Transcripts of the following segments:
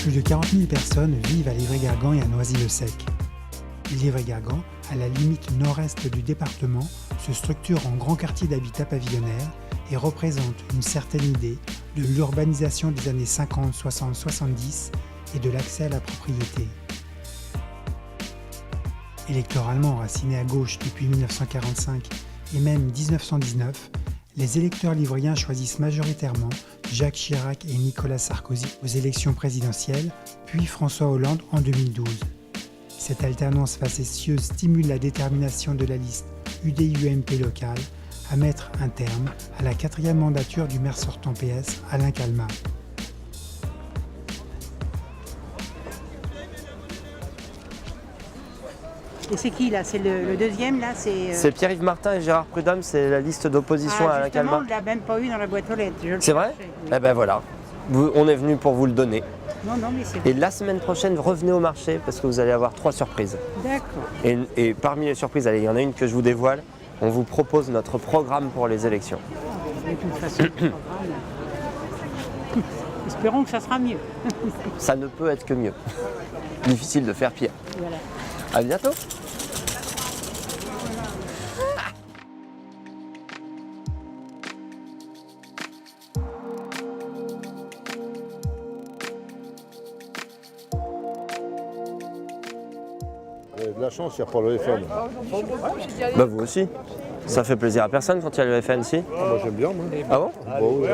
Plus de 40 000 personnes vivent à Livry-Gargan et à Noisy-le-Sec. Livry-Gargan, à la limite nord-est du département, se structure en grand quartier d'habitat pavillonnaire et représente une certaine idée de l'urbanisation des années 50, 60, 70 et de l'accès à la propriété. Électoralement enraciné à gauche depuis 1945 et même 1919, les électeurs livriens choisissent majoritairement Jacques Chirac et Nicolas Sarkozy aux élections présidentielles, puis François Hollande en 2012. Cette alternance facétieuse stimule la détermination de la liste UDI-UMP locale à mettre un terme à la 4e mandature du maire sortant PS, Alain Calmat. Et c'est qui là? C'est le deuxième là? C'est Pierre-Yves Martin et Gérard Prudhomme, c'est la liste d'opposition à Alain Calmat. On ne l'a même pas eu dans la boîte aux lettres. C'est vrai? Oui. Eh ben voilà, on est venu pour vous le donner. Non, mais c'est... Et la semaine prochaine, revenez au marché parce que vous allez avoir 3 surprises. D'accord. Et parmi les surprises, allez, il y en a une que je vous dévoile, on vous propose notre programme pour les élections. De toute façon, le programme... Espérons que ça sera mieux. Ça ne peut être que mieux. Difficile de faire pire. Voilà. À bientôt. De la chance, il n'y a pas le FN. Bah vous aussi. Ça fait plaisir à personne quand il y a le FN, si. Moi j'aime bien, moi. Ah bon? Bah oui,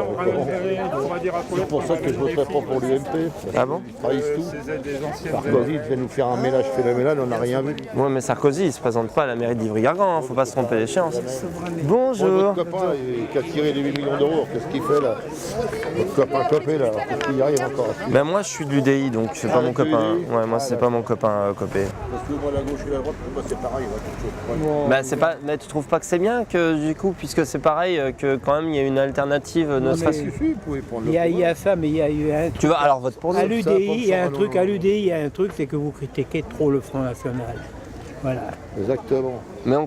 c'est pour ça que je ne voterai pas pour l'UMP. Ah bon? Ils trahissent tout. Sarkozy devait nous faire un ménage phénoménal, on n'a rien vu. Ouais, mais Sarkozy, il ne se présente pas à la mairie de Livry-Gargan, hein. Faut pas se tromper d'échéance. Bonjour. Votre copain qui a tiré les 8 millions d'euros, qu'est-ce qu'il fait là? Votre copain copé là, qu'est-ce qu'il y arrive encore? Ben moi je suis de l'UDI, donc c'est pas mon copain. Ouais, moi c'est pas mon copain copé. Parce que moi la gauche et la droite, pour moi c'est pareil. Ben c'est pas. Mais tu trouves pas que c'est bien que du coup, puisque c'est pareil, que quand même il y a une alternative, ne serait-ce que. Il y a ça, mais il y a eu un truc. Tu vas alors vote pour nous. À l'UDI, il y a un truc, c'est que vous critiquez trop le Front National. Voilà. Exactement. Mais on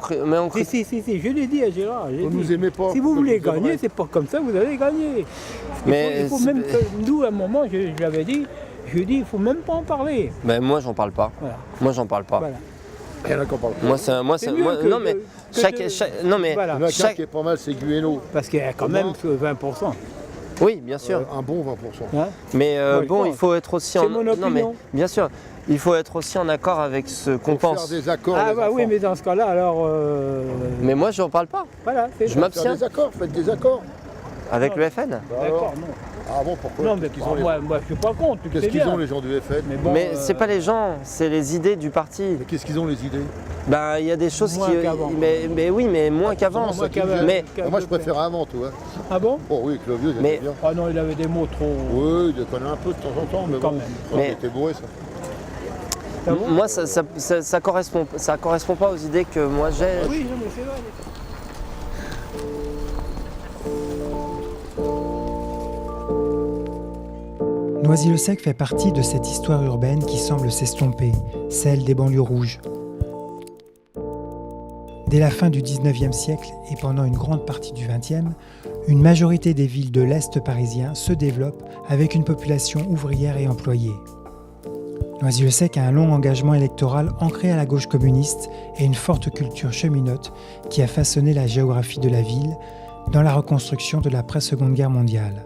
Si, je l'ai dit à Gérard. Vous nous aimez pas. Si vous voulez gagner, c'est pas comme ça, vous allez gagner. Il faut même que nous, à un moment, je l'avais dit, il faut même pas en parler. Ben moi j'en parle pas. Voilà. Moi j'en parle pas. Voilà. Il y en a qui en parlent. Non mais chaque non mais voilà. Il y en a qu'un qui est pas mal, c'est Guéno. Parce qu'il y a quand même 20%. Oui, bien sûr. Un bon 20%. Hein, Mais Moi, bon, il faut être aussi c'est mon opinion. Non mais bien sûr, il faut être aussi en accord avec ce qu'on pense. Faire des accords. Ah les bah oui, enfants. mais dans ce cas-là, alors... Mais moi j'en parle pas. Voilà, c'est Je ça. m'abstiens. Faire des accords, faites des accords. Avec le FN. D'accord, non. Ah bon, pourquoi? Non, mais Qu'est-ce qu'ils ont, moi, je suis pas contre. Qu'est-ce qu'ils ont les gens du FN? Mais bon, Mais c'est pas les gens, c'est les idées du parti. Mais qu'est-ce qu'ils ont les idées? Ben il y a des choses Moins qu'avant. mais oui, mais moins qu'avant. Moins qu'avant. Mais Moi je préfère avant, tu vois. Ah bon? Oh oui, Clovieux, Mais- c'était bien. Ah non, il avait des mots trop... Oui, il déconne un peu de temps en temps, mais Quand bon. même. Mais- Il était bourré ça. moi ça correspond pas aux idées que moi j'ai. Oui, mais c'est vrai. Noisy-le-Sec fait partie de cette histoire urbaine qui semble s'estomper, celle des banlieues rouges. Dès la fin du 19e siècle et pendant une grande partie du 20e, une majorité des villes de l'Est parisien se développe avec une population ouvrière et employée. Noisy-le-Sec a un long engagement électoral ancré à la gauche communiste et une forte culture cheminote qui a façonné la géographie de la ville dans la reconstruction de l'après-Seconde Guerre mondiale.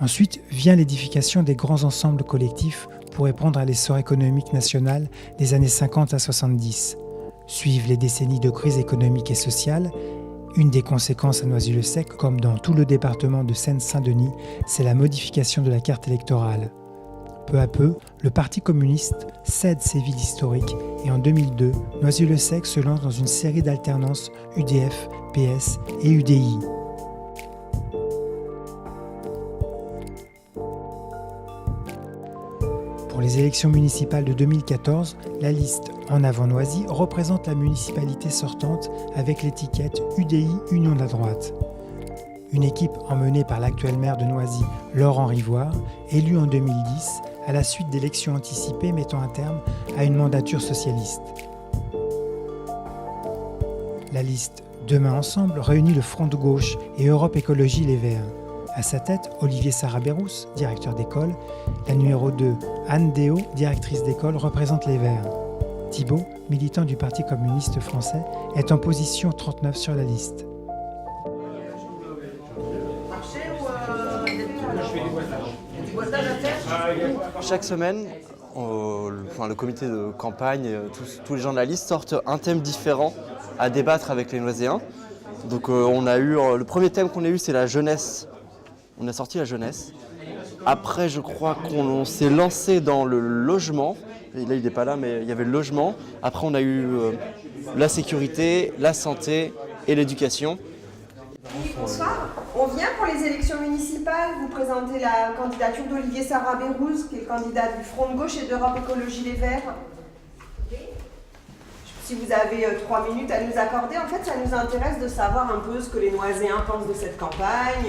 Ensuite vient l'édification des grands ensembles collectifs pour répondre à l'essor économique national des années 50 à 70. Suivent les décennies de crise économique et sociale. Une des conséquences à Noisy-le-Sec, comme dans tout le département de Seine-Saint-Denis, c'est la modification de la carte électorale. Peu à peu, le Parti communiste cède ses villes historiques et en 2002, Noisy-le-Sec se lance dans une série d'alternances UDF, PS et UDI. Pour les élections municipales de 2014, la liste En avant Noisy représente la municipalité sortante avec l'étiquette UDI Union de la droite. Une équipe emmenée par l'actuel maire de Noisy, Laurent Rivoire, élu en 2010 à la suite d'élections anticipées mettant un terme à une mandature socialiste. La liste Demain Ensemble réunit le Front de gauche et Europe Écologie Les Verts. À sa tête, Olivier Sarabérous, directeur d'école. La numéro 2, Anne Déo, directrice d'école, représente les Verts. Thibault, militant du Parti communiste français, est en position 39 sur la liste. Chaque semaine, le comité de campagne, tous les gens de la liste sortent un thème différent à débattre avec les Noiséens. Donc on a eu, le premier thème qu'on a eu, c'est la jeunesse. On a sorti la jeunesse. Après, je crois qu'on s'est lancé dans le logement. Et là, il n'est pas là, mais il y avait le logement. Après, on a eu la sécurité, la santé et l'éducation. Oui, bonsoir. On vient pour les élections municipales vous présenter la candidature d'Olivier Sarabérous, qui est le candidat du Front de gauche et d'Europe Écologie Les Verts. Si vous avez 3 minutes à nous accorder, en fait, ça nous intéresse de savoir un peu ce que les Noiséens pensent de cette campagne.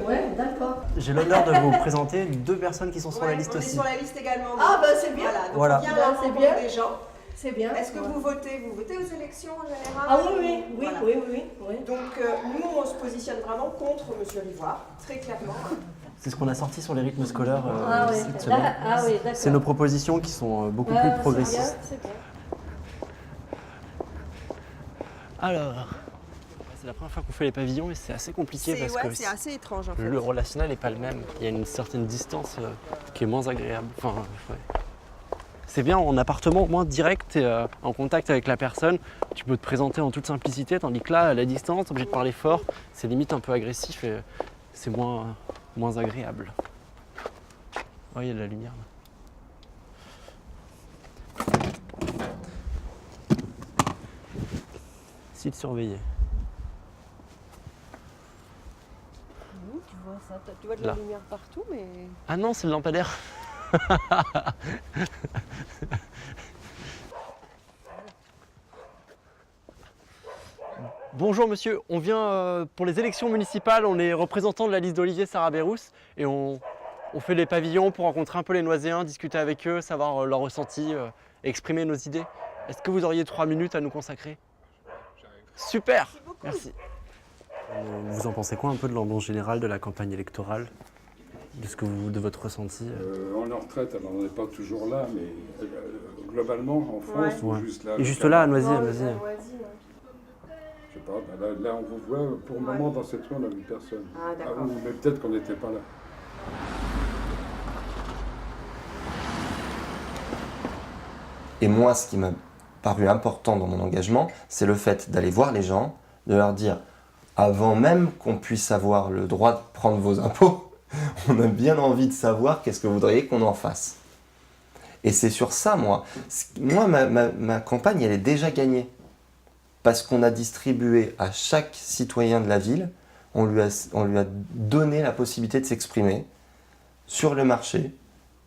Oui, d'accord. J'ai l'honneur de vous présenter 2 personnes qui sont sur la liste on aussi. est sur la liste également. Ah, bah c'est bien. Voilà, donc Voilà. on vient rencontrer des gens. C'est bien. Est-ce que vous votez aux élections en général? Ah oui. Voilà. Oui. Donc nous, on se positionne vraiment contre M. Rivoire, très clairement. C'est ce qu'on a sorti sur les rythmes scolaires Oui, cette semaine. d'accord. C'est nos propositions qui sont beaucoup plus progressistes. C'est bien. Alors, c'est la première fois qu'on fait les pavillons et c'est assez compliqué parce que c'est assez étrange en fait. le relationnel n'est pas le même. Il y a une certaine distance qui est moins agréable. Enfin, ouais. C'est bien en appartement, au moins direct, tu es en contact avec la personne. Tu peux te présenter en toute simplicité, tandis que là, à la distance, tu es obligé de parler fort. C'est limite un peu agressif et c'est moins agréable. Oh, il y a de la lumière là. Site surveillé. Oui, tu vois ça. Tu vois de la Là. lumière partout, mais... Ah non, c'est le lampadaire. Bonjour monsieur, on vient pour les élections municipales, on est représentant de la liste d'Olivier Sarabérous et on fait les pavillons pour rencontrer un peu les Noiséens, discuter avec eux, savoir leur ressenti, exprimer nos idées. Est-ce que vous auriez 3 minutes à nous consacrer? Super, merci. Vous en pensez quoi un peu de l'ambiance générale de la campagne électorale? De votre ressenti? On est en retraite, alors on n'est pas toujours là, mais globalement, en France, Ouais. juste là. Et juste là, à Noisy, Je sais pas, là on vous voit, pour le moment, dans cette rue, on n'a vu personne. Ah, d'accord. Mais peut-être qu'on n'était pas là. Et moi, ce qui m'a paru important dans mon engagement, c'est le fait d'aller voir les gens, de leur dire, avant même qu'on puisse avoir le droit de prendre vos impôts, on a bien envie de savoir qu'est-ce que vous voudriez qu'on en fasse. Et c'est sur ça, moi, ma campagne, elle est déjà gagnée. Parce qu'on a distribué à chaque citoyen de la ville, on lui a donné la possibilité de s'exprimer sur le marché,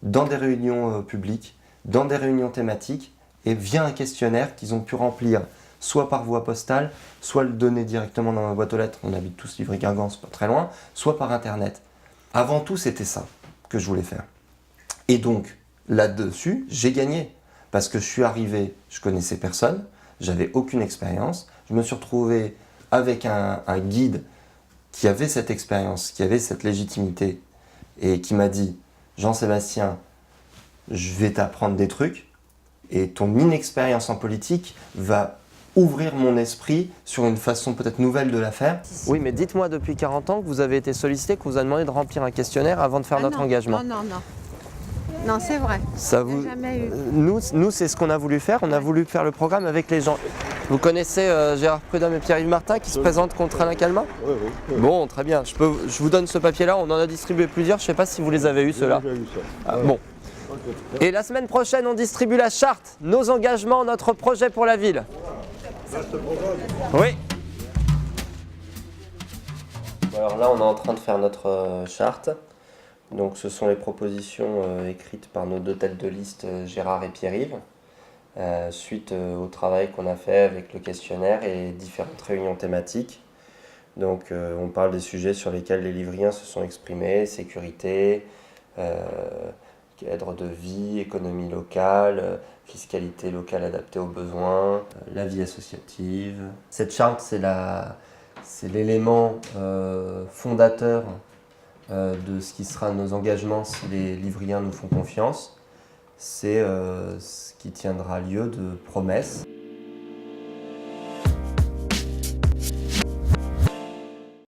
dans des réunions publiques, dans des réunions thématiques, et via un questionnaire qu'ils ont pu remplir, soit par voie postale, soit le donner directement dans ma boîte aux lettres, on habite tous Livry-Gargan, pas très loin, soit par internet. Avant tout, c'était ça que je voulais faire. Et donc, là-dessus, j'ai gagné. Parce que je suis arrivé, je connaissais personne, j'avais aucune expérience, je me suis retrouvé avec un guide qui avait cette expérience, qui avait cette légitimité, et qui m'a dit, Jean-Sébastien, je vais t'apprendre des trucs, et ton inexpérience en politique va ouvrir mon esprit sur une façon peut-être nouvelle de la faire. Oui, mais dites-moi depuis 40 ans que vous avez été sollicité, que vous a demandé de remplir un questionnaire avant de faire notre engagement. Non. Non, c'est vrai. Ça vous... Jamais eu. Nous c'est ce qu'on a voulu faire. On a voulu faire le programme avec les gens. Vous connaissez Gérard Prudhomme et Pierre-Yves Martin qui se présentent contre Alain Calmat? Oui. Bon, très bien. Je vous donne ce papier-là. On en a distribué plusieurs. Je ne sais pas si vous les avez eus, ceux-là. J'ai vu ça. Ah, bon. Et la semaine prochaine, on distribue la charte, nos engagements, notre projet pour la ville. Oui. Alors là, on est en train de faire notre charte. Donc ce sont les propositions écrites par nos 2 têtes de liste, Gérard et Pierre-Yves, suite au travail qu'on a fait avec le questionnaire et différentes réunions thématiques. Donc on parle des sujets sur lesquels les Livriens se sont exprimés, sécurité, cadre de vie, économie locale, fiscalité locale adaptée aux besoins, la vie associative. Cette charte, c'est l'élément fondateur de ce qui sera nos engagements si les Livriens nous font confiance, c'est ce qui tiendra lieu de promesses.